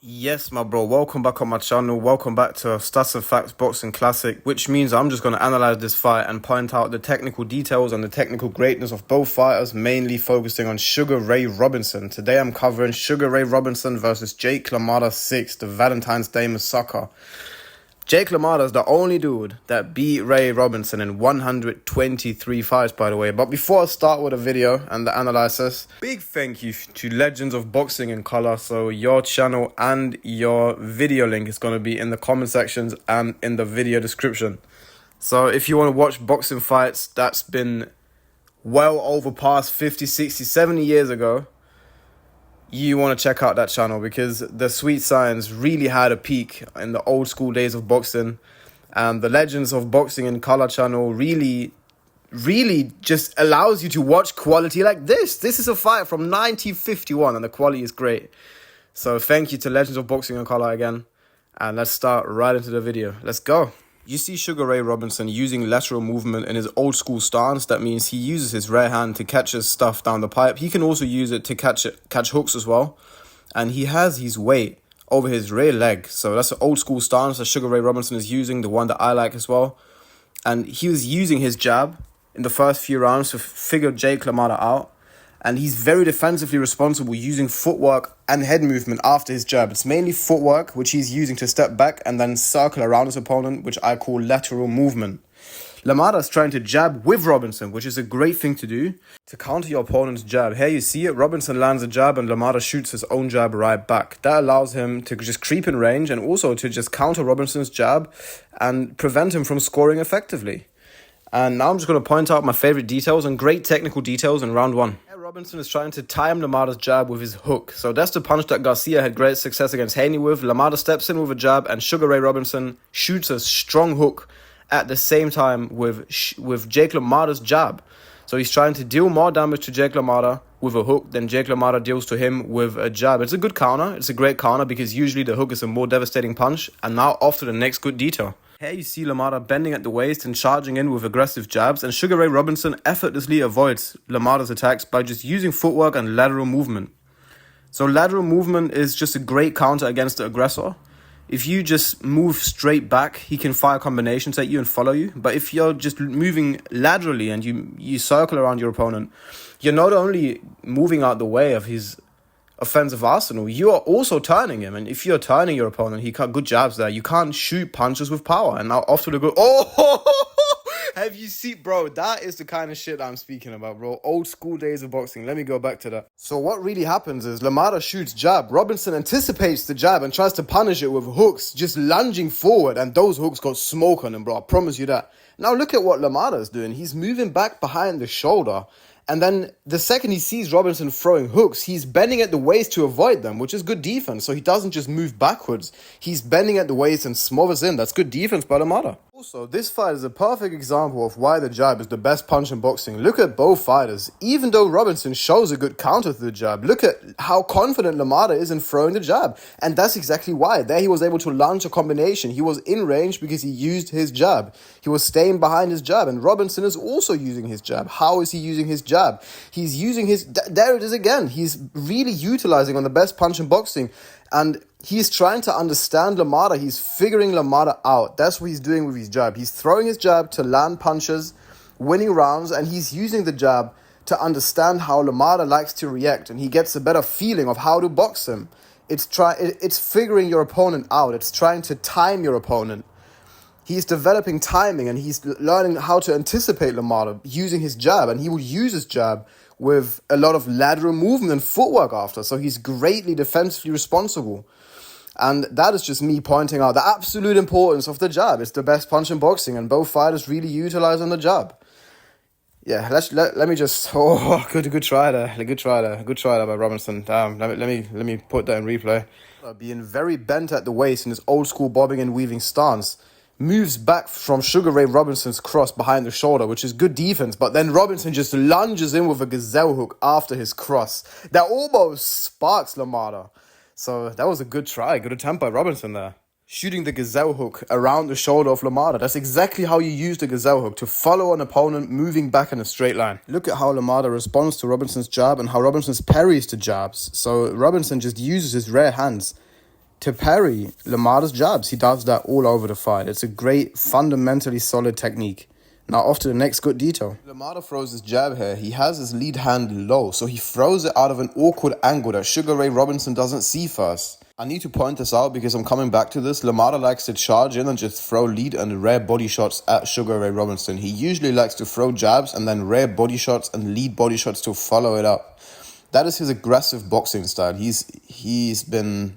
Yes, my bro, welcome back on my channel. Welcome back to Stats and Facts Boxing Classic, which means I'm just going to analyze this fight and point out the technical details and the technical greatness of both fighters, mainly focusing on Sugar Ray Robinson. Today I'm covering Sugar Ray Robinson versus Jake LaMotta 6, the Valentine's Day Massacre. Jake LaMotta is the only dude that beat Ray Robinson in 123 fights, by the way. But before I start with the video and the analysis, big thank you to Legends of Boxing in Color. So your channel and your video link is going to be in the comment sections and in the video description. So if you want to watch boxing fights that's been well over past 50, 60, 70 years ago, you want to check out that channel because the Sweet Science really had a peak in the old school days of boxing, and the Legends of Boxing in Color channel really just allows you to watch quality like this. This is a fight from 1951 and the quality is great. So thank you to Legends of Boxing in Color again, and let's start right into the video. Let's go. You see Sugar Ray Robinson using lateral movement in his old school stance. That means he uses his rear hand to catch his stuff down the pipe. He can also use it to catch hooks as well. And he has his weight over his rear leg. So that's an old school stance that Sugar Ray Robinson is using, the one that I like as well. And he was using his jab in the first few rounds to figure Jake LaMotta out. And he's very defensively responsible, using footwork and head movement after his jab. It's mainly footwork, which he's using to step back and then circle around his opponent, which I call lateral movement. LaMotta is trying to jab with Robinson, which is a great thing to do to counter your opponent's jab. Here you see it. Robinson lands a jab and LaMotta shoots his own jab right back. That allows him to just creep in range and also to just counter Robinson's jab and prevent him from scoring effectively. And now I'm just going to point out my favorite details and great technical details in round one. Robinson is trying to time LaMotta's jab with his hook. So that's the punch that Garcia had great success against Haney with. LaMotta steps in with a jab and Sugar Ray Robinson shoots a strong hook at the same time with Jake LaMotta's jab. So he's trying to deal more damage to Jake LaMotta with a hook than Jake LaMotta deals to him with a jab. It's a good counter. It's a great counter because usually the hook is a more devastating punch. And now off to the next good detail. Here you see LaMotta bending at the waist and charging in with aggressive jabs, and Sugar Ray Robinson effortlessly avoids LaMotta's attacks by just using footwork and lateral movement. So lateral movement is just a great counter against the aggressor. If you just move straight back, he can fire combinations at you and follow you. But if you're just moving laterally and you circle around your opponent, you're not only moving out the way of his offensive arsenal, you are also turning him. And if you're turning your opponent, he got good jabs there. You can't shoot punches with power. And now off to the good. Have you seen, bro? That is the kind of shit I'm speaking about, bro. Old school days of boxing. Let me go back to that. So what really happens is LaMotta shoots jab. Robinson anticipates the jab and tries to punish it with hooks, just lunging forward. And those hooks got smoke on him, bro. I promise you that. Now look at what LaMotta is doing. He's moving back behind the shoulder. And then the second he sees Robinson throwing hooks, he's bending at the waist to avoid them, which is good defense. So he doesn't just move backwards. He's bending at the waist and smothers in. That's good defense by LaMotta. Also, this fight is a perfect example of why the jab is the best punch in boxing. Look at both fighters. Even though Robinson shows a good counter to the jab, look at how confident LaMotta is in throwing the jab. And that's exactly why. There he was able to launch a combination. He was in range because he used his jab. He was staying behind his jab. And Robinson is also using his jab. How is he using his jab? He's using his... There it is again. He's really utilizing on the best punch in boxing. And he's trying to understand LaMotta. He's figuring LaMotta out. That's what he's doing with his jab. He's throwing his jab to land punches, winning rounds, and he's using the jab to understand how LaMotta likes to react, and he gets a better feeling of how to box him. It's figuring your opponent out. It's trying to time your opponent. He's developing timing, and he's learning how to anticipate LaMotta using his jab, and he will use his jab with a lot of lateral movement and footwork after. So he's greatly defensively responsible. And that is just me pointing out the absolute importance of the jab. It's the best punch in boxing, and both fighters really utilize on the jab. Yeah, let me just... Oh, good try there. Good try there by Robinson. Damn, let me put that in replay. Being very bent at the waist in his old school bobbing and weaving stance, moves back from Sugar Ray Robinson's cross behind the shoulder, which is good defense, but then Robinson just lunges in with a gazelle hook after his cross. That almost sparks LaMotta. So that was a good try, good attempt by Robinson there. Shooting the gazelle hook around the shoulder of LaMotta. That's exactly how you use the gazelle hook, to follow an opponent moving back in a straight line. Look at how LaMotta responds to Robinson's jab and how Robinson parries the jabs. So Robinson just uses his rear hands to parry LaMotta's jabs. He does that all over the fight. It's a great, fundamentally solid technique. Now off to the next good detail. LaMotta throws his jab here. He has his lead hand low, so he throws it out of an awkward angle that Sugar Ray Robinson doesn't see first. I need to point this out because I'm coming back to this. LaMotta likes to charge in and just throw lead and rare body shots at Sugar Ray Robinson. He usually likes to throw jabs and then rare body shots and lead body shots to follow it up. That is his aggressive boxing style. He's been...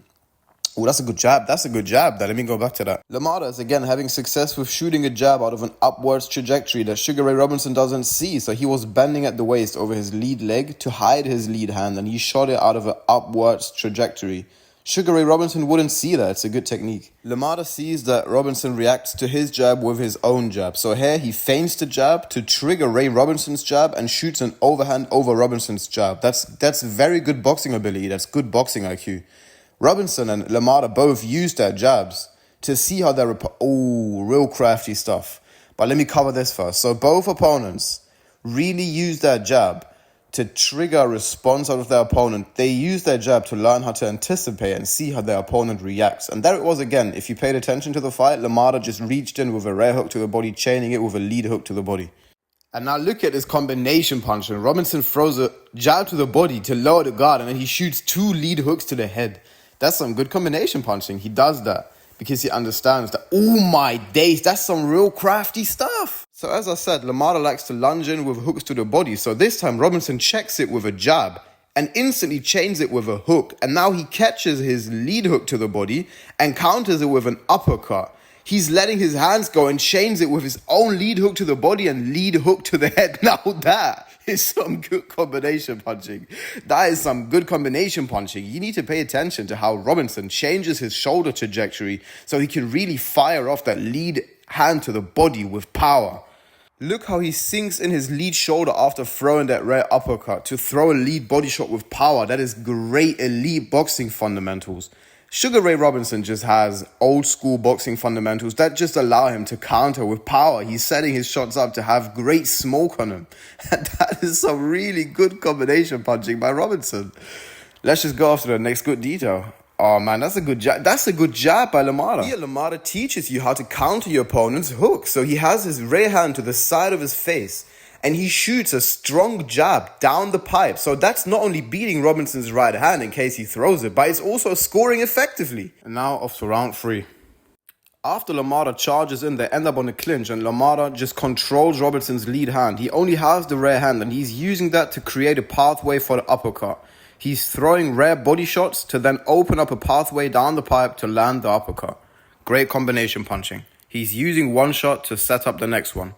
Oh, that's a good jab. That's a good jab. Let me go back to that. LaMotta is again having success with shooting a jab out of an upwards trajectory that Sugar Ray Robinson doesn't see. So he was bending at the waist over his lead leg to hide his lead hand, and he shot it out of an upwards trajectory. Sugar Ray Robinson wouldn't see that. It's a good technique. LaMotta sees that Robinson reacts to his jab with his own jab. So here he feints the jab to trigger Ray Robinson's jab and shoots an overhand over Robinson's jab. That's very good boxing ability. That's good boxing IQ. Robinson and LaMotta both used their jabs to see how they're... real crafty stuff. But let me cover this first. So both opponents really used their jab to trigger a response out of their opponent. They used their jab to learn how to anticipate and see how their opponent reacts. And there it was again. If you paid attention to the fight, LaMotta just reached in with a rear hook to the body, chaining it with a lead hook to the body. And now look at this combination punch. And Robinson throws a jab to the body to lower the guard, and then he shoots 2 lead hooks to the head. That's some good combination punching. He does that because he understands that, oh my days, that's some real crafty stuff. So as I said, LaMotta likes to lunge in with hooks to the body. So this time Robinson checks it with a jab and instantly chains it with a hook. And now he catches his lead hook to the body and counters it with an uppercut. He's letting his hands go and chains it with his own lead hook to the body and lead hook to the head. Now that is some good combination punching. That is some good combination punching. You need to pay attention to how Robinson changes his shoulder trajectory so he can really fire off that lead hand to the body with power. Look how he sinks in his lead shoulder after throwing that rare uppercut to throw a lead body shot with power. That is great elite boxing fundamentals. Sugar Ray Robinson just has old school boxing fundamentals that just allow him to counter with power. He's setting his shots up to have great smoke on him. And that is some really good combination punching by Robinson. Let's just go off to the next good detail. Oh man, that's a good jab. That's a good jab by LaMotta. Here, LaMotta teaches you how to counter your opponent's hook. So he has his rear hand to the side of his face and he shoots a strong jab down the pipe. So that's not only beating Robinson's right hand in case he throws it, but it's also scoring effectively. And now off to round 3. After LaMotta charges in, they end up on a clinch and LaMotta just controls Robinson's lead hand. He only has the rear hand and he's using that to create a pathway for the uppercut. He's throwing rare body shots to then open up a pathway down the pipe to land the uppercut. Great combination punching. He's using one shot to set up the next one.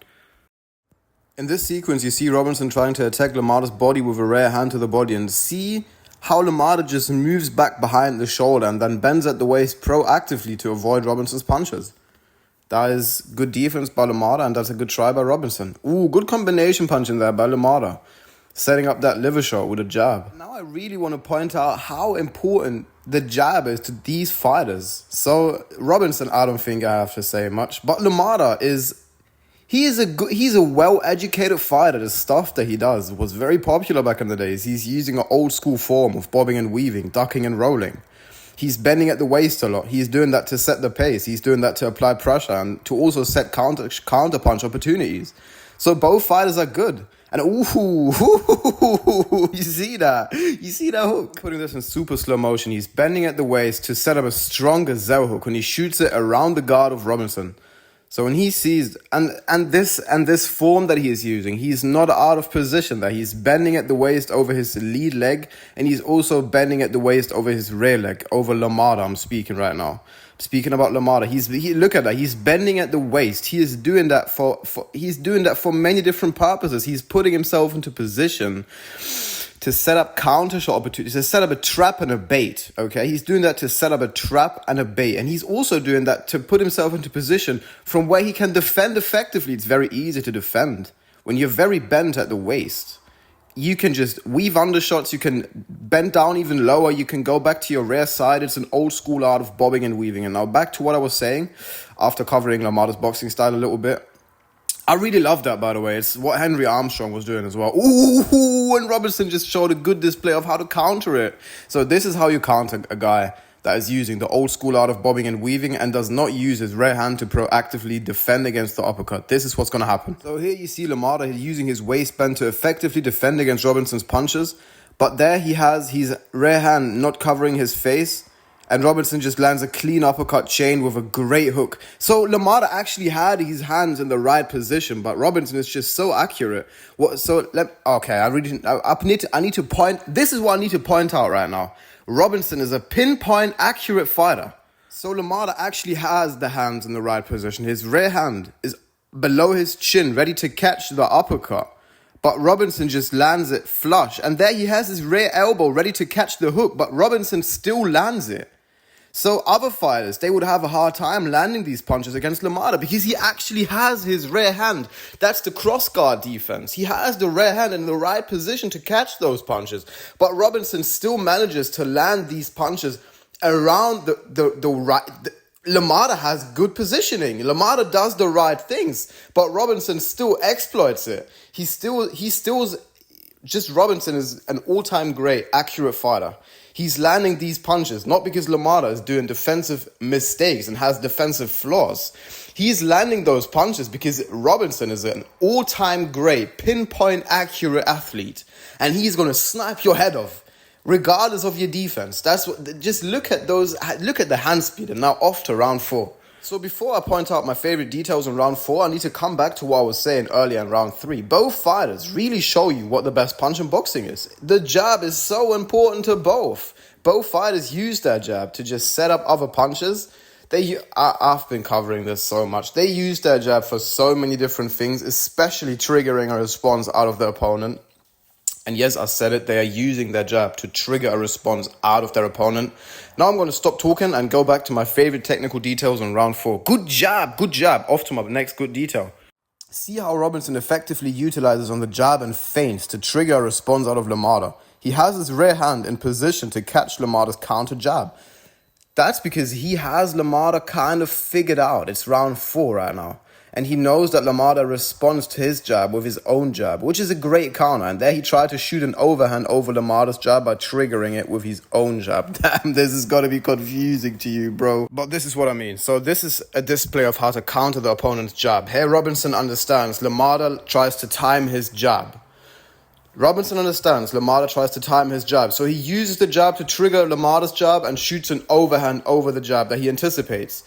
In this sequence, you see Robinson trying to attack LaMotta's body with a rear hand to the body, and see how LaMotta just moves back behind the shoulder and then bends at the waist proactively to avoid Robinson's punches. That is good defense by LaMotta, and that's a good try by Robinson. Ooh, good combination punching there by LaMotta, setting up that liver shot with a jab. Now I really want to point out how important the jab is to these fighters. So Robinson, I don't think I have to say much, but LaMotta he's a well-educated fighter. The stuff that he does was very popular back in the days. He's using an old school form of bobbing and weaving, ducking and rolling. He's bending at the waist a lot. He's doing that to set the pace. He's doing that to apply pressure and to also set counter punch opportunities. So both fighters are good. And ooh, you see that? You see that hook? Putting this in super slow motion, he's bending at the waist to set up a strong gazelle hook when he shoots it around the guard of Robinson. So when he sees, and this form that he is using, he's not out of position there. He's bending at the waist over his lead leg, and he's also bending at the waist over his rear leg, over LaMotta. I'm speaking right now. Speaking about LaMotta, look at that. He's bending at the waist. He is doing that for many different purposes. He's putting himself into position to set up counter shot opportunities, to set up a trap and a bait, okay? He's doing that to set up a trap and a bait. And he's also doing that to put himself into position from where he can defend effectively. It's very easy to defend. When you're very bent at the waist, you can just weave undershots, you can bend down even lower, you can go back to your rear side. It's an old school art of bobbing and weaving. And now back to what I was saying after covering LaMotta's boxing style a little bit. I really love that, by the way. It's what Henry Armstrong was doing as well. Ooh, and Robinson just showed a good display of how to counter it. So this is how you counter a guy that is using the old school art of bobbing and weaving and does not use his rear hand to proactively defend against the uppercut. This is what's going to happen. So here you see LaMotta using his waist bend to effectively defend against Robinson's punches, but there he has his rear hand not covering his face, and Robinson just lands a clean uppercut chain with a great hook. So LaMotta actually had his hands in the right position, but Robinson is just so accurate. I need to point. This is what I need to point out right now. Robinson is a pinpoint accurate fighter. So LaMotta actually has the hands in the right position. His rear hand is below his chin, ready to catch the uppercut. But Robinson just lands it flush. And there he has his rear elbow ready to catch the hook, but Robinson still lands it. So other fighters, they would have a hard time landing these punches against LaMotta because he actually has his rear hand. That's the cross guard defense. He has the rear hand in the right position to catch those punches. But Robinson still manages to land these punches around the right. LaMotta has good positioning. LaMotta does the right things, but Robinson still exploits it. Robinson is an all-time great, accurate fighter. He's landing these punches, not because LaMotta is doing defensive mistakes and has defensive flaws. He's landing those punches because Robinson is an all-time great, pinpoint accurate athlete. And he's going to snipe your head off, regardless of your defense. Just look at the hand speed. And now off to round 4. So before I point out my favorite details in round 4, I need to come back to what I was saying earlier in round 3. Both fighters really show you what the best punch in boxing is. The jab is so important to both. Both fighters use their jab to just set up other punches. I've been covering this so much. They use their jab for so many different things, especially triggering a response out of the opponent. And yes, I said it, they are using their jab to trigger a response out of their opponent. Now I'm going to stop talking and go back to my favorite technical details in round 4. Good jab. Off to my next good detail. See how Robinson effectively utilizes on the jab and feints to trigger a response out of LaMotta. He has his rear hand in position to catch LaMotta's counter jab. That's because he has LaMotta kind of figured out. It's round 4 right now. And he knows that LaMotta responds to his jab with his own jab, which is a great counter. And there he tried to shoot an overhand over LaMotta's jab by triggering it with his own jab. Damn, this is got to be confusing to you, bro. But this is what I mean. So this is a display of how to counter the opponent's jab. Here Robinson understands LaMotta tries to time his jab. So he uses the jab to trigger LaMotta's jab and shoots an overhand over the jab that he anticipates.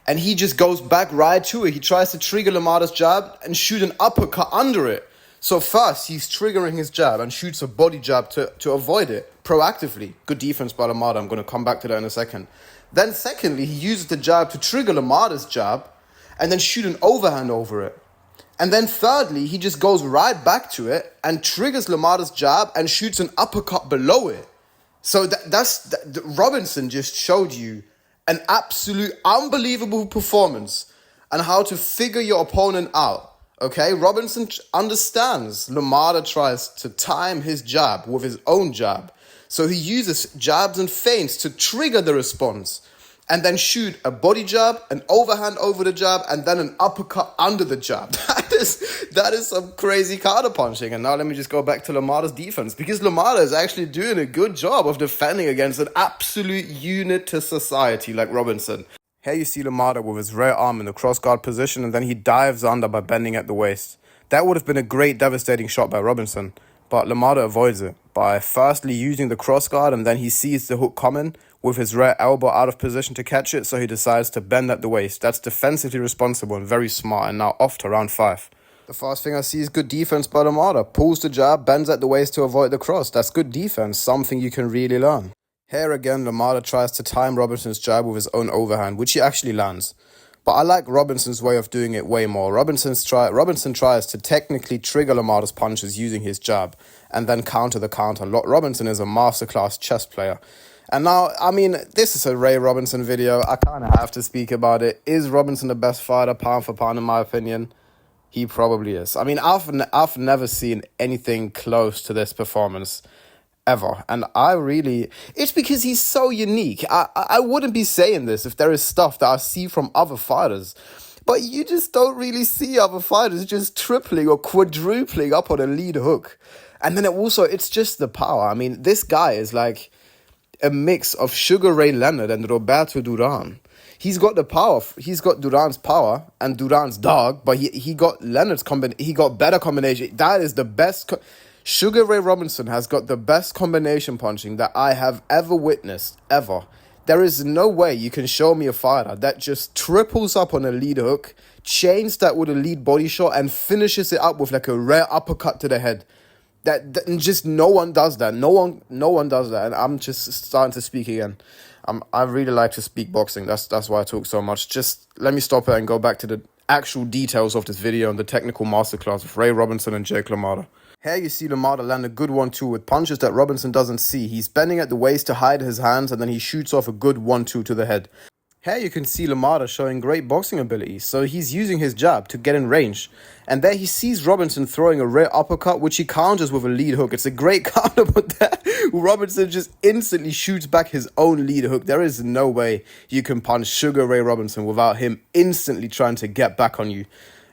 And he just goes back right to it. He tries to trigger LaMotta's jab and shoot an uppercut under it. So first, he's triggering his jab and shoots a body jab to avoid it proactively. Good defense by LaMotta. I'm going to come back to that in a second. Then secondly, he uses the jab to trigger LaMotta's jab and then shoot an overhand over it. And then thirdly, he just goes right back to it and triggers LaMotta's jab and shoots an uppercut below it. So Robinson just showed you an absolute unbelievable performance and how to figure your opponent out. Okay, Robinson understands LaMotta tries to time his jab with his own jab. So he uses jabs and feints to trigger the response and then shoot a body jab, an overhand over the jab, and then an uppercut under the jab. That is some crazy counter punching. And now let me just go back to LaMotta's defense, because LaMotta is actually doing a good job of defending against an absolute unit to society like Robinson. Here you see LaMotta with his rear arm in the cross guard position, and then he dives under by bending at the waist. That would have been a great devastating shot by Robinson, but LaMotta avoids it by firstly using the cross guard, and then he sees the hook coming with his rear elbow out of position to catch it, so he decides to bend at the waist. That's defensively responsible and very smart. And now off to round 5. The first thing I see is good defense by LaMotta. Pulls the jab, bends at the waist to avoid the cross. That's good defense, something you can really learn. Here again, LaMotta tries to time Robinson's jab with his own overhand, which he actually lands. But I like Robinson's way of doing it way more. Robinson tries to technically trigger LaMotta's punches using his jab and then counter the counter. Robinson is a masterclass chess player. And now, I mean, this is a Ray Robinson video. I kind of have to speak about it. Is Robinson the best fighter, pound for pound, in my opinion? He probably is. I mean, I've never seen anything close to this performance ever. And it's because he's so unique. I wouldn't be saying this if there is stuff that I see from other fighters. But you just don't really see other fighters just tripling or quadrupling up on a lead hook. And then it's just the power. I mean, this guy is like... a mix of Sugar Ray Leonard and Roberto Duran. He's got the power. He's got Duran's power and Duran's dog, but he got Leonard's he got better combination. That is the best. Sugar Ray Robinson has got the best combination punching that I have ever witnessed, ever. There is no way you can show me a fighter that just triples up on a lead hook, chains that with a lead body shot, and finishes it up with like a rare uppercut to the head. That just no one does that. No one does that. And I'm just starting to speak again. I really like to speak boxing. That's why I talk so much. Just let me stop it and go back to the actual details of this video and the technical masterclass of Ray Robinson and Jake LaMotta. Here you see LaMotta land a good 1-2 with punches that Robinson doesn't see. He's bending at the waist to hide his hands, and then he shoots off a good 1-2 to the head. Here you can see LaMotta showing great boxing ability, so he's using his jab to get in range. And there he sees Robinson throwing a rare uppercut, which he counters with a lead hook. It's a great counter, but there Robinson just instantly shoots back his own lead hook. There is no way you can punch Sugar Ray Robinson without him instantly trying to get back on you.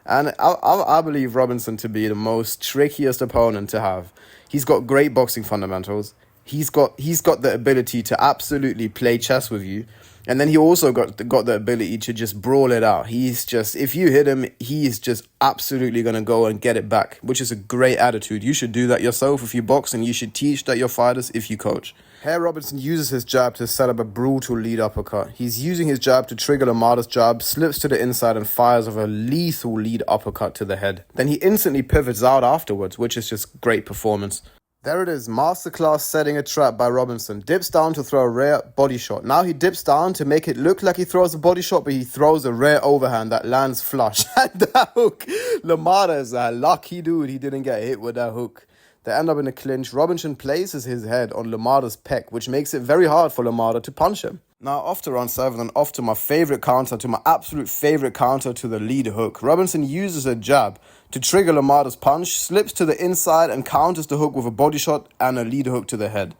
And I believe Robinson to be the most trickiest opponent to have. He's got great boxing fundamentals. He's got the ability to absolutely play chess with you. And then he also got the ability to just brawl it out. He's just, if you hit him, he's just absolutely going to go and get it back, which is a great attitude. You should do that yourself if you box, and you should teach that your fighters if you coach. Here Robinson uses his jab to set up a brutal lead uppercut. He's using his jab to trigger LaMotta's jab, slips to the inside and fires with a lethal lead uppercut to the head. Then he instantly pivots out afterwards, which is just great performance. There it is, masterclass setting a trap by Robinson. Dips down to throw a rare body shot. Now he dips down to make it look like he throws a body shot, but he throws a rare overhand that lands flush. And that hook, LaMotta is a lucky dude. He didn't get hit with that hook. They end up in a clinch. Robinson places his head on LaMotta's pec, which makes it very hard for LaMotta to punch him. Now off to round 7 and off to my favorite counter, to my absolute favorite counter to the lead hook. Robinson uses a jab to trigger LaMotta's punch, slips to the inside and counters the hook with a body shot and a lead hook to the head.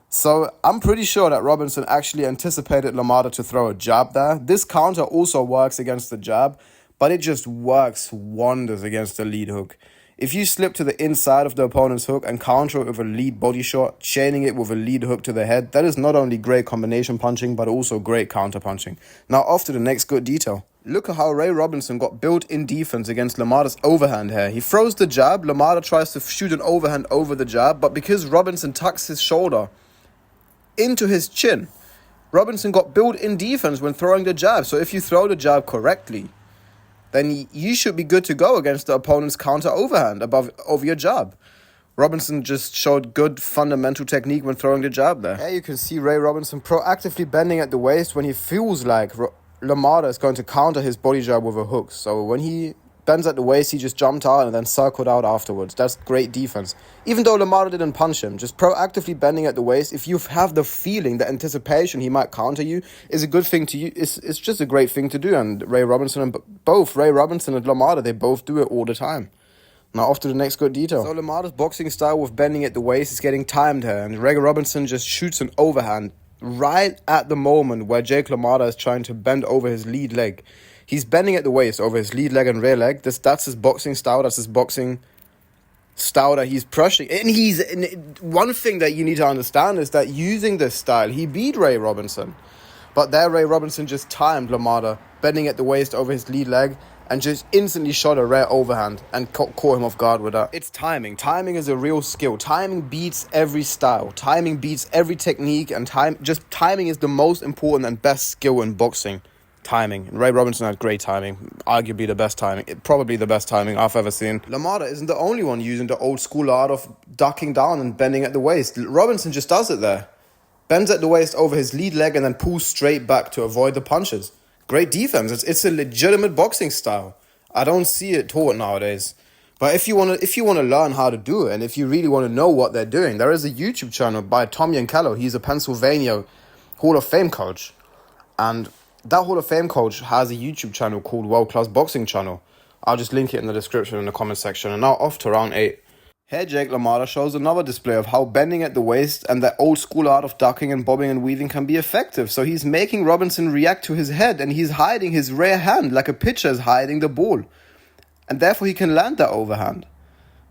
So I'm pretty sure that Robinson actually anticipated LaMotta to throw a jab there. This counter also works against the jab, but it just works wonders against the lead hook. If you slip to the inside of the opponent's hook and counter it with a lead body shot, chaining it with a lead hook to the head, that is not only great combination punching, but also great counter punching. Now off to the next good detail. Look at how Ray Robinson got built-in defense against LaMotta's overhand here. He throws the jab, LaMotta tries to shoot an overhand over the jab, but because Robinson tucks his shoulder into his chin, Robinson got built-in defense when throwing the jab. So if you throw the jab correctly, then you should be good to go against the opponent's counter overhand over your jab. Robinson just showed good fundamental technique when throwing the jab there. Here you can see Ray Robinson proactively bending at the waist when he feels like LaMotta is going to counter his body jab with a hook. So when he bends at the waist, he just jumped out and then circled out afterwards. That's great defense. Even though LaMotta didn't punch him, just proactively bending at the waist, if you have the feeling, the anticipation he might counter you, is a good thing to you. It's just a great thing to do. And Ray Robinson and LaMotta, they both do it all the time. Now off to the next good detail. So LaMotta's boxing style with bending at the waist is getting timed here, and Ray Robinson just shoots an overhand right at the moment where Jake LaMotta is trying to bend over his lead leg. He's bending at the waist over his lead leg and rear leg. That's his boxing style. That's his boxing style that he's pushing. And one thing that you need to understand is that using this style, he beat Ray Robinson. But there Ray Robinson just timed LaMotta, bending at the waist over his lead leg, and just instantly shot a rare overhand and caught him off guard with that. It's timing. Timing is a real skill. Timing beats every style. Timing beats every technique, and timing is the most important and best skill in boxing. Timing. And Ray Robinson had great timing. Arguably the best timing. Probably the best timing I've ever seen. LaMotta isn't the only one using the old school art of ducking down and bending at the waist. Robinson just does it there. Bends at the waist over his lead leg and then pulls straight back to avoid the punches. Great defense. It's a legitimate boxing style. I don't see it taught nowadays. But if you want to learn how to do it, and if you really want to know what they're doing, there is a YouTube channel by Tom Yankello. He's a Pennsylvania Hall of Fame coach. And that Hall of Fame coach has a YouTube channel called World Class Boxing Channel. I'll just link it in the description in the comment section. And now off to round 8. Here Jake LaMotta shows another display of how bending at the waist and that old school art of ducking and bobbing and weaving can be effective. So he's making Robinson react to his head, and he's hiding his rear hand like a pitcher is hiding the ball. And therefore he can land that overhand.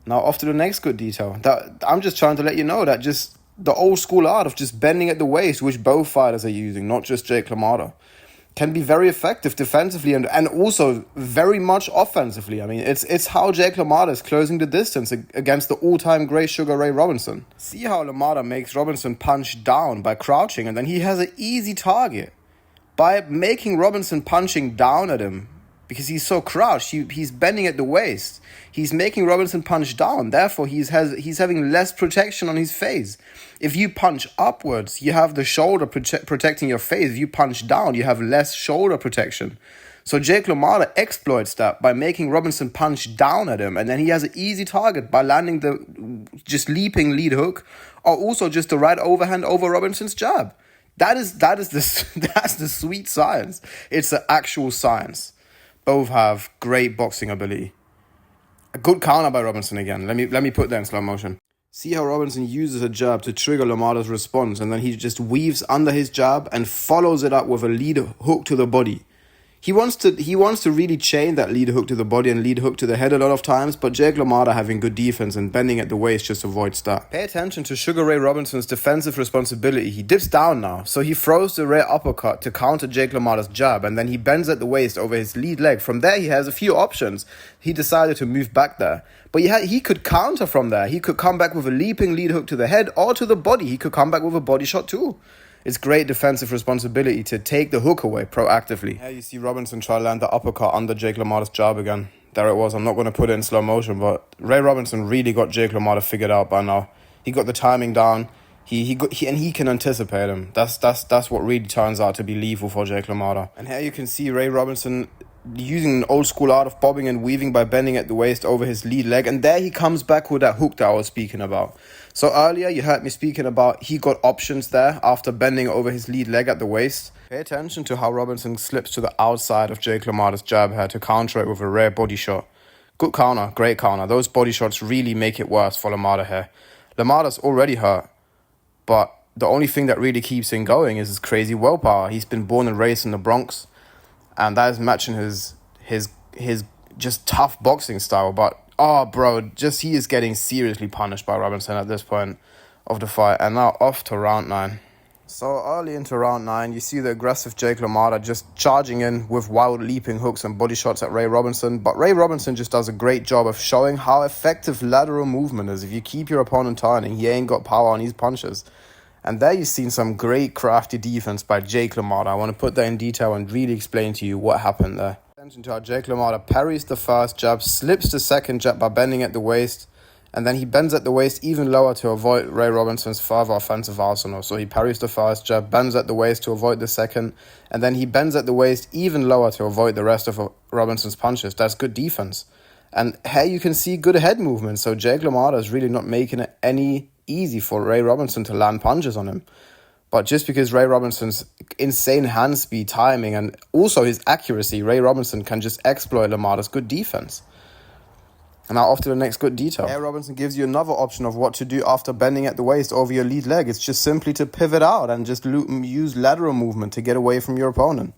Now off to the next good detail. I'm just trying to let you know that just the old school art of just bending at the waist, which both fighters are using, not just Jake LaMotta, can be very effective defensively and also very much offensively. I mean, it's how Jake LaMotta is closing the distance against the all-time great Sugar Ray Robinson. See how LaMotta makes Robinson punch down by crouching, and then he has an easy target. By making Robinson punching down at him, because he's so crouched, he's bending at the waist. He's making Robinson punch down. Therefore, he's having less protection on his face. If you punch upwards, you have the shoulder protecting your face. If you punch down, you have less shoulder protection. So Jake LaMotta exploits that by making Robinson punch down at him. And then he has an easy target by landing the just leaping lead hook, or also just the right overhand over Robinson's jab. That's the sweet science. It's the actual science. Both have great boxing ability. A good counter by Robinson again. Let me put that in slow motion. See how Robinson uses a jab to trigger LaMotta's response, and then he just weaves under his jab and follows it up with a lead hook to the body. He wants to really chain that lead hook to the body and lead hook to the head a lot of times, but Jake LaMotta having good defense and bending at the waist just avoids that. Pay attention to Sugar Ray Robinson's defensive responsibility. He dips down now, so he throws the rear uppercut to counter Jake LaMotta's jab, and then he bends at the waist over his lead leg. From there, he has a few options. He decided to move back there, but he could counter from there. He could come back with a leaping lead hook to the head or to the body. He could come back with a body shot too. It's great defensive responsibility to take the hook away proactively. Here you see Robinson try to land the uppercut under Jake LaMotta's jab again. There it was. I'm not going to put it in slow motion, but Ray Robinson really got Jake LaMotta figured out by now. He got the timing down. He can anticipate him. That's what really turns out to be lethal for Jake LaMotta. And here you can see Ray Robinson using an old school art of bobbing and weaving by bending at the waist over his lead leg, and there he comes back with that hook that I was speaking about. So earlier you heard me speaking about he got options there after bending over his lead leg at the waist. Pay attention to how Robinson slips to the outside of Jake LaMotta's jab here to counter it with a rare body shot. Good counter, great counter. Those body shots really make it worse for LaMotta here. LaMotta's already hurt, but the only thing that really keeps him going is his crazy willpower. He's been born and raised in the Bronx, and that is matching his just tough boxing style. But he is getting seriously punished by Robinson at this point of the fight. And now off to round 9. So early into round 9, you see the aggressive Jake LaMotta just charging in with wild leaping hooks and body shots at Ray Robinson. But Ray Robinson just does a great job of showing how effective lateral movement is. If you keep your opponent turning, he ain't got power on his punches. And there you've seen some great crafty defense by Jake LaMotta. I want to put that in detail and really explain to you what happened there. Attention to how Jake LaMotta parries the first jab, slips the second jab by bending at the waist, and then he bends at the waist even lower to avoid Ray Robinson's further offensive arsenal. So he parries the first jab, bends at the waist to avoid the second, and then he bends at the waist even lower to avoid the rest of Robinson's punches. That's good defense. And here you can see good head movement. So Jake LaMotta is really not making it any easy for Ray Robinson to land punches on him. But just because Ray Robinson's insane hand speed, timing, and also his accuracy, Ray Robinson can just exploit LaMotta's good defense. And now off to the next good detail. Ray Robinson gives you another option of what to do after bending at the waist over your lead leg. It's just simply to pivot out and just use lateral movement to get away from your opponent.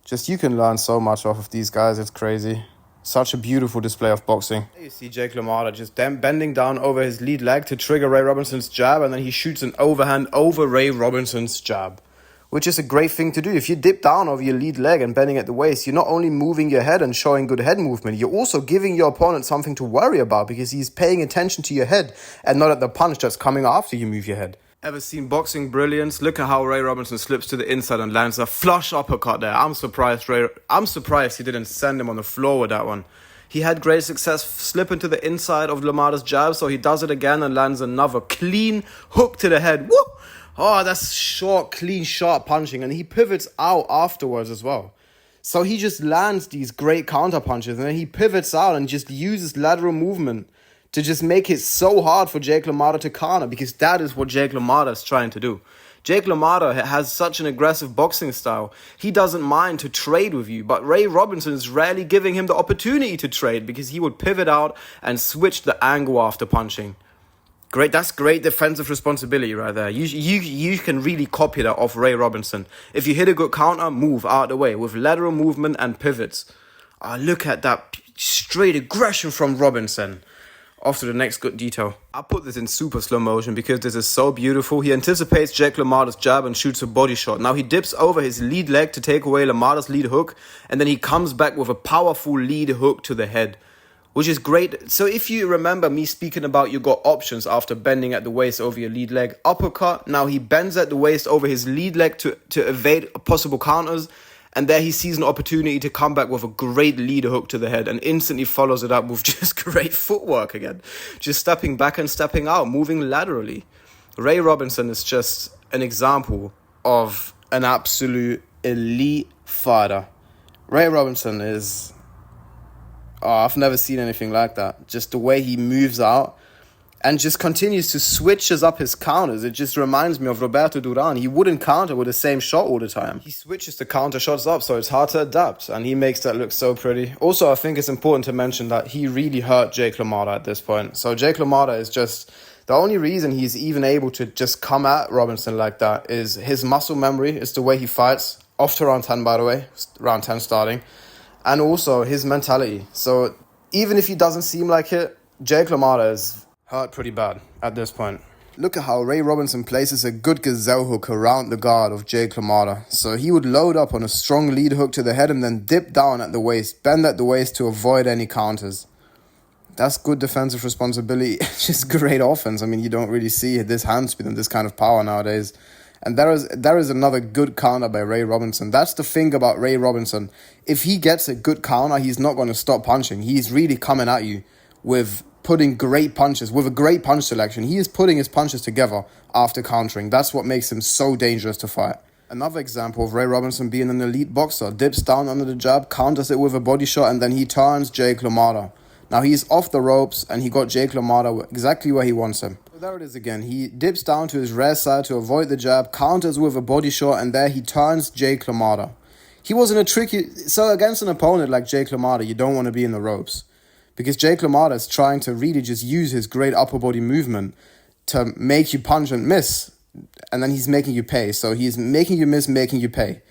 Just you can learn so much off of these guys. It's crazy. Such a beautiful display of boxing. You see Jake LaMotta just bending down over his lead leg to trigger Ray Robinson's jab, and then he shoots an overhand over Ray Robinson's jab, which is a great thing to do. If you dip down over your lead leg and bending at the waist, you're not only moving your head and showing good head movement, you're also giving your opponent something to worry about because he's paying attention to your head and not at the punch that's coming after you move your head. Ever seen boxing brilliance? Look at how Ray Robinson slips to the inside and lands a flush uppercut there. I'm surprised he didn't send him on the floor with that one. He had great success slipping to the inside of LaMotta's jab, so he does it again and lands another clean hook to the head. Woo! Oh, that's short, clean, sharp punching, and he pivots out afterwards as well. So he just lands these great counter punches, and then he pivots out and just uses lateral movement to just make it so hard for Jake LaMotta to counter, because that is what Jake LaMotta is trying to do. Jake LaMotta has such an aggressive boxing style. He doesn't mind to trade with you, but Ray Robinson is rarely giving him the opportunity to trade because he would pivot out and switch the angle after punching. Great, that's great defensive responsibility right there. You can really copy that off Ray Robinson. If you hit a good counter, move out of the way with lateral movement and pivots. Look at that straight aggression from Robinson. Off to the next good detail. I put this in super slow motion because this is so beautiful. He anticipates Jake LaMotta's jab and shoots a body shot. Now he dips over his lead leg to take away LaMotta's lead hook, and then he comes back with a powerful lead hook to the head, which is great. So if you remember me speaking about you got options after bending at the waist over your lead leg. Uppercut, now he bends at the waist over his lead leg to evade possible counters. And there he sees an opportunity to come back with a great lead hook to the head and instantly follows it up with just great footwork again. Just stepping back and stepping out, moving laterally. Ray Robinson is just an example of an absolute elite fighter. Ray Robinson is... I've never seen anything like that. Just the way he moves out and just continues to switches up his counters. It just reminds me of Roberto Duran. He wouldn't counter with the same shot all the time. He switches the counter shots up, so it's hard to adapt, and he makes that look so pretty. Also, I think it's important to mention that he really hurt Jake LaMotta at this point. So Jake LaMotta is just... The only reason he's even able to just come at Robinson like that is his muscle memory. It's the way he fights. Off to round 10, by the way. Round 10 starting. And also his mentality. So even if he doesn't seem like it, Jake LaMotta is hurt pretty bad at this point. Look at how Ray Robinson places a good gazelle hook around the guard of Jake LaMotta. So he would load up on a strong lead hook to the head and then dip down at the waist, bend at the waist to avoid any counters. That's good defensive responsibility. It's just great offense. I mean, you don't really see this hand speed and this kind of power nowadays. And there is another good counter by Ray Robinson. That's the thing about Ray Robinson. If he gets a good counter, he's not going to stop punching. He's really coming at you with putting great punches, with a great punch selection. He is putting his punches together after countering. That's what makes him so dangerous to fight. Another example of Ray Robinson being an elite boxer. Dips down under the jab, counters it with a body shot, and then he turns Jake LaMotta. Now he's off the ropes, and he got Jake LaMotta exactly where he wants him. So there it is again. He dips down to his rear side to avoid the jab, counters with a body shot, and there he turns Jake LaMotta. He wasn't a tricky... So against an opponent like Jake LaMotta, you don't want to be in the ropes. Because Jake LaMotta is trying to really just use his great upper body movement to make you punch and miss. And then he's making you pay. So he's making you miss, making you pay.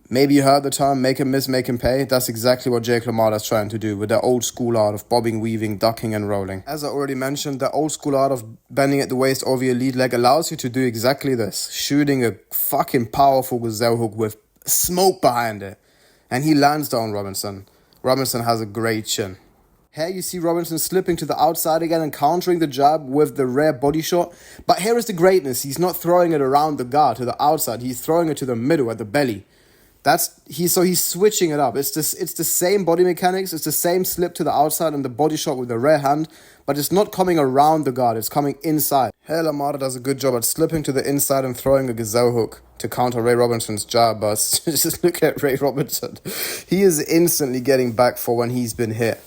Maybe you heard the term, make him miss, make him pay. That's exactly what Jake LaMotta is trying to do with the old school art of bobbing, weaving, ducking and rolling. As I already mentioned, the old school art of bending at the waist over your lead leg allows you to do exactly this. Shooting a fucking powerful gazelle hook with smoke behind it. And he lands on Robinson. Robinson has a great chin. Here you see Robinson slipping to the outside again and countering the jab with the rare body shot. But here is the greatness. He's not throwing it around the guard to the outside. He's throwing it to the middle at the belly. He's switching it up. It's the same body mechanics. It's the same slip to the outside and the body shot with the rear hand. But it's not coming around the guard. It's coming inside. Here LaMotta does a good job at slipping to the inside and throwing a gazelle hook to counter Ray Robinson's jab. But just look at Ray Robinson. He is instantly getting back for when he's been hit.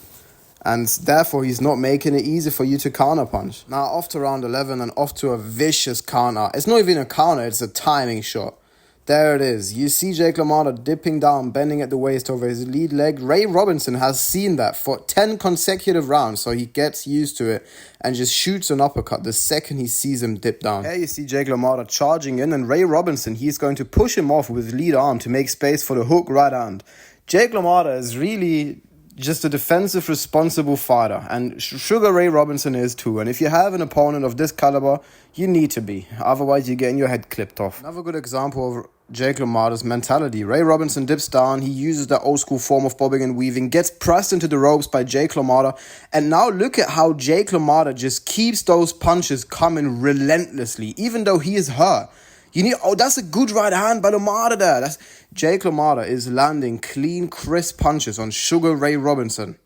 And therefore, he's not making it easy for you to counterpunch. Now, off to round 11 and off to a vicious counter. It's not even a counter, it's a timing shot. There it is. You see Jake LaMotta dipping down, bending at the waist over his lead leg. Ray Robinson has seen that for 10 consecutive rounds, so he gets used to it and just shoots an uppercut the second he sees him dip down. Here you see Jake LaMotta charging in, and Ray Robinson, he's going to push him off with his lead arm to make space for the hook right hand. Jake LaMotta is really just a defensive, responsible fighter. And Sugar Ray Robinson is too. And if you have an opponent of this caliber, you need to be. Otherwise, you're getting your head clipped off. Another good example of Jake LaMotta's mentality. Ray Robinson dips down. He uses the old school form of bobbing and weaving. Gets pressed into the ropes by Jake LaMotta. And now look at how Jake LaMotta just keeps those punches coming relentlessly. Even though he is hurt. That's a good right hand by LaMotta there. Jake LaMotta is landing clean, crisp punches on Sugar Ray Robinson.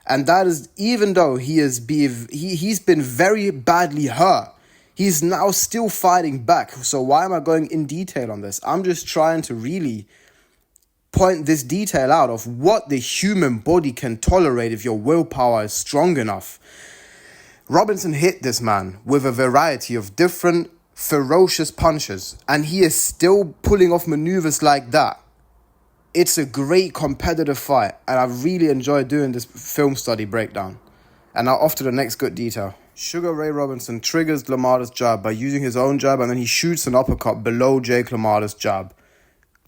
And that is even though he's been very badly hurt. He's now still fighting back. So why am I going in detail on this? I'm just trying to really point this detail out of what the human body can tolerate if your willpower is strong enough. Robinson hit this man with a variety of different ferocious punches, and he is still pulling off maneuvers like that. It's a great competitive fight, and I really enjoyed doing this film study breakdown. And now off to the next good detail. Sugar Ray Robinson triggers LaMotta's jab by using his own jab, and then he shoots an uppercut below Jake LaMotta's jab.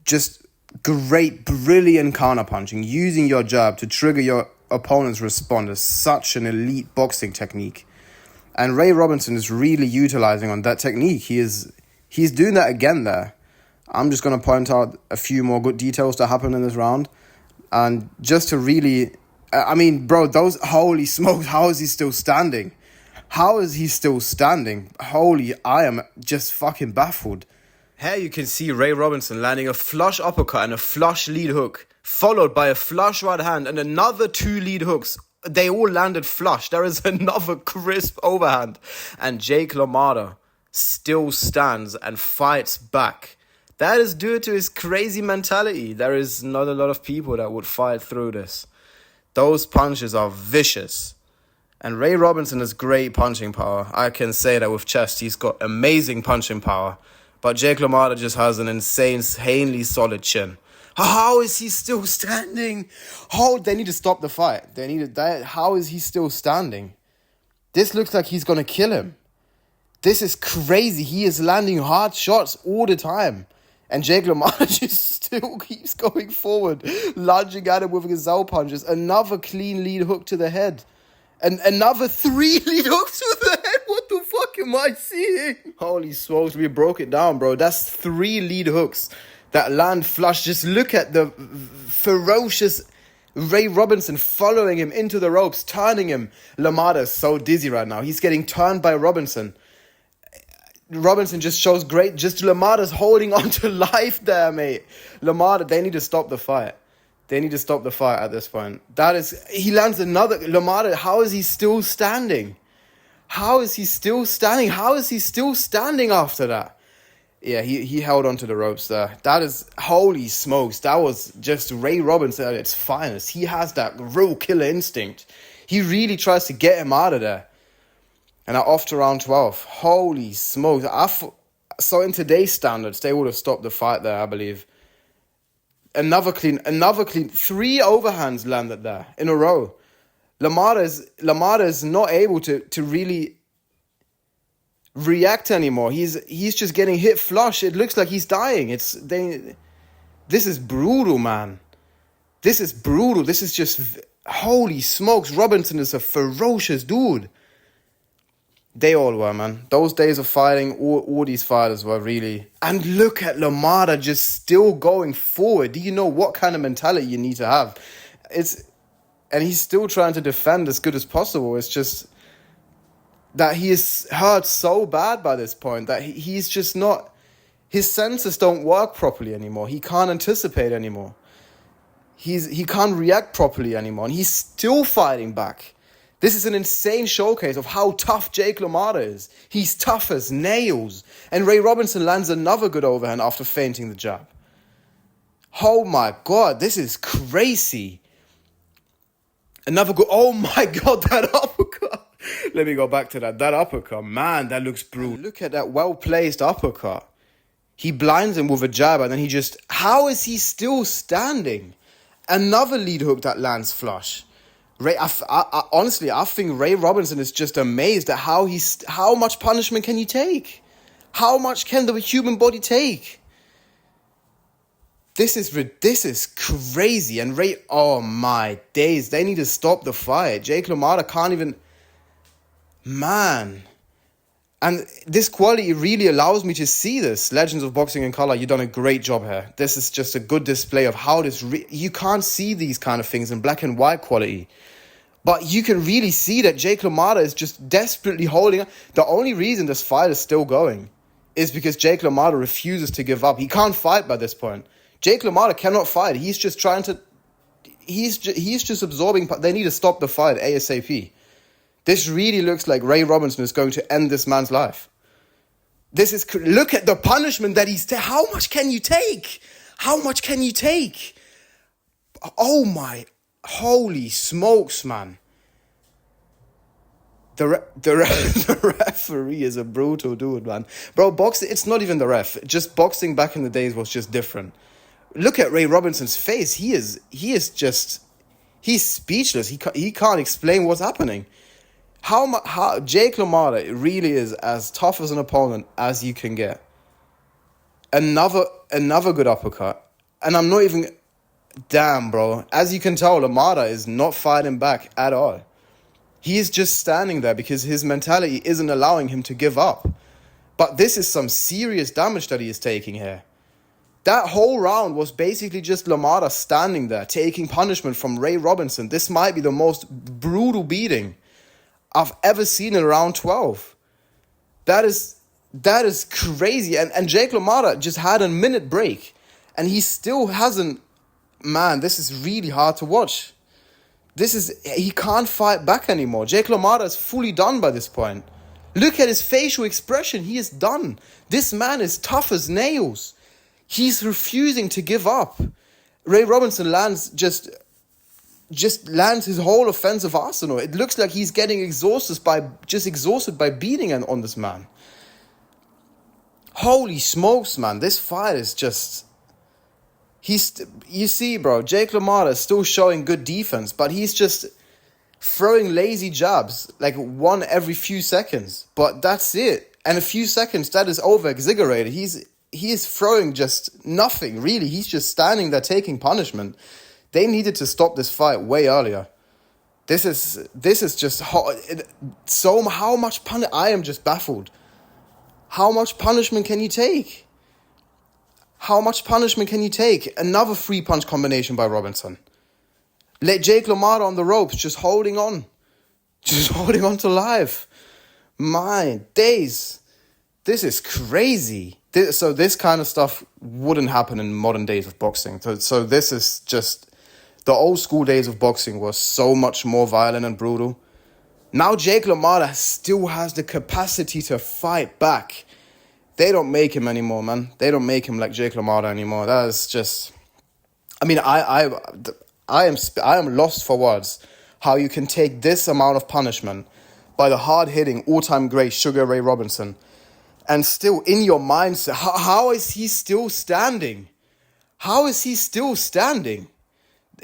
Just great, brilliant counterpunching, using your jab to trigger your opponents respond. It's such an elite boxing technique. And Ray Robinson is really utilizing on that technique. He's doing that again there. I'm just going to point out a few more good details that happened in this round. And just to really... I mean, bro, those... Holy smokes, how is he still standing? How is he still standing? Holy, I am just fucking baffled. Here you can see Ray Robinson landing a flush uppercut and a flush lead hook, followed by a flush right hand and another 2 lead hooks. They all landed flush. There is another crisp overhand. And Jake LaMotta still stands and fights back. That is due to his crazy mentality. There is not a lot of people that would fight through this. Those punches are vicious. And Ray Robinson has great punching power. I can say that with chest. He's got amazing punching power. But Jake LaMotta just has an insanely solid chin. How is he still standing? Oh, they need to stop the fight. How is he still standing? This looks like he's going to kill him. This is crazy. He is landing hard shots all the time. And Jake LaMotta just still keeps going forward, lunging at him with gazelle punches. Another clean lead hook to the head. And another 3 lead hooks to the head. What the fuck am I seeing? Holy smokes, we broke it down, bro. That's 3 lead hooks that land flush. Just look at the ferocious Ray Robinson following him into the ropes, turning him. LaMotta is so dizzy right now. He's getting turned by Robinson. Robinson just shows great... Just LaMotta's holding on to life there, mate. LaMotta, they need to stop the fight. They need to stop the fight at this point. He lands another... LaMotta, how is he still standing? How is he still standing? How is he still standing after that? Yeah, he held onto the ropes there. That is... Holy smokes. That was just Ray Robinson at its finest. He has that real killer instinct. He really tries to get him out of there. And off to round 12. Holy smokes. So in today's standards, they would have stopped the fight there, I believe. Another clean, 3 overhands landed there in a row. LaMotta is not able to really react anymore. He's just getting hit flush. It looks like he's dying. This is brutal, man. This is brutal. This is just... Holy smokes. Robinson is a ferocious dude. They all were, man. Those days of fighting, all these fighters were really... And look at LaMotta just still going forward. Do you know what kind of mentality you need to have? And he's still trying to defend as good as possible. It's just that he is hurt so bad by this point that he's just not... His senses don't work properly anymore. He can't anticipate anymore. He can't react properly anymore. And he's still fighting back. This is an insane showcase of how tough Jake LaMotta is. He's tough as nails. And Ray Robinson lands another good overhand after feinting the jab. Oh my God, this is crazy. Another good... Oh my God, that uppercut. Let me go back to that. That uppercut, man, that looks brutal. Look at that well-placed uppercut. He blinds him with a jab and then he just... How is he still standing? Another lead hook that lands flush. Honestly, I think Ray Robinson is just amazed at how much punishment can you take? How much can the human body take? This is crazy. And Ray, oh my days, they need to stop the fight. Jake LaMotta can't even... Man. And this quality really allows me to see this. Legends of Boxing in Color, you've done a great job here. This is just a good display of how this... You can't see these kind of things in black and white quality. But you can really see that Jake LaMotta is just desperately holding... The only reason this fight is still going is because Jake LaMotta refuses to give up. He can't fight by this point. Jake LaMotta cannot fight. He's just trying to... He's just absorbing... They need to stop the fight ASAP. This really looks like Ray Robinson is going to end this man's life. This is... Look at the punishment that he's... How much can you take? How much can you take? Oh my... Holy smokes, man. The referee is a brutal dude, man. Bro, boxing, it's not even the ref. Just boxing back in the days was just different. Look at Ray Robinson's face. He's speechless. He can't explain what's happening. How Jake LaMotta really is as tough as an opponent as you can get. Another good uppercut. And I'm not even... Damn, bro. As you can tell, LaMotta is not fighting back at all. He is just standing there because his mentality isn't allowing him to give up. But this is some serious damage that he is taking here. That whole round was basically just LaMotta standing there, taking punishment from Ray Robinson. This might be the most brutal beating I've ever seen in round 12. That is crazy. And Jake LaMotta just had a minute break. And he still hasn't... Man, this is really hard to watch. He can't fight back anymore. Jake LaMotta is fully done by this point. Look at his facial expression. He is done. This man is tough as nails. He's refusing to give up. Ray Robinson just lands his whole offensive arsenal. It looks like he's getting exhausted by beating on this man. Holy smokes, man. This fight is just... You see, bro, Jake LaMotta is still showing good defense, but he's just throwing lazy jabs, like one every few seconds. But that's it. And a few seconds, that is over-exaggerated. He is throwing just nothing, really. He's just standing there taking punishment. They needed to stop this fight way earlier. This is just... So how much punishment... I am just baffled. How much punishment can you take? How much punishment can you take? Another 3-punch combination by Robinson. Let Jake LaMotta on the ropes, just holding on. Just holding on to life. My days. This is crazy. So this kind of stuff wouldn't happen in modern days of boxing. So this is just... The old school days of boxing was so much more violent and brutal. Now Jake LaMotta still has the capacity to fight back. They don't make him anymore, man. They don't make him like Jake LaMotta anymore. That is just... I mean, I am lost for words. How you can take this amount of punishment by the hard-hitting, all-time great Sugar Ray Robinson and still in your mindset, how is he still standing? How is he still standing?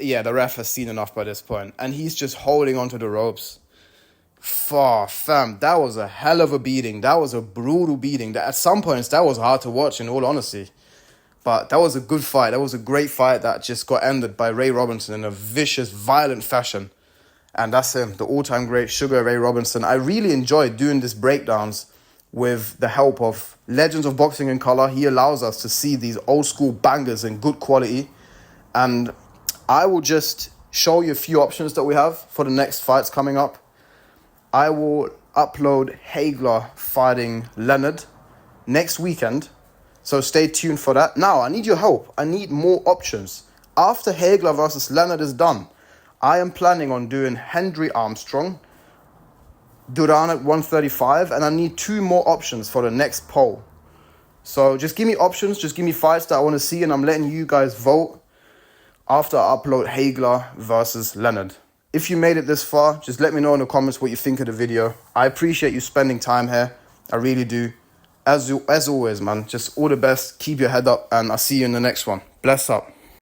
Yeah, the ref has seen enough by this point, and he's just holding onto the ropes. Fam, that was a hell of a beating. That was a brutal beating. At some points, that was hard to watch, in all honesty. But that was a good fight. That was a great fight that just got ended by Ray Robinson in a vicious, violent fashion. And that's him, the all-time great Sugar Ray Robinson. I really enjoyed doing these breakdowns with the help of Legends of Boxing in Color. He allows us to see these old-school bangers in good quality. And I will just show you a few options that we have for the next fights coming up. I will upload Hagler fighting Leonard next weekend. So stay tuned for that. Now, I need your help. I need more options. After Hagler versus Leonard is done, I am planning on doing Hendry Armstrong, Duran at 135, and I need 2 more options for the next poll. So just give me options, just give me fights that I want to see, and I'm letting you guys vote after I upload Hagler versus Leonard. If you made it this far, just let me know in the comments what you think of the video. I appreciate you spending time here. I really do. As always, man, just all the best. Keep your head up, and I'll see you in the next one. Bless up.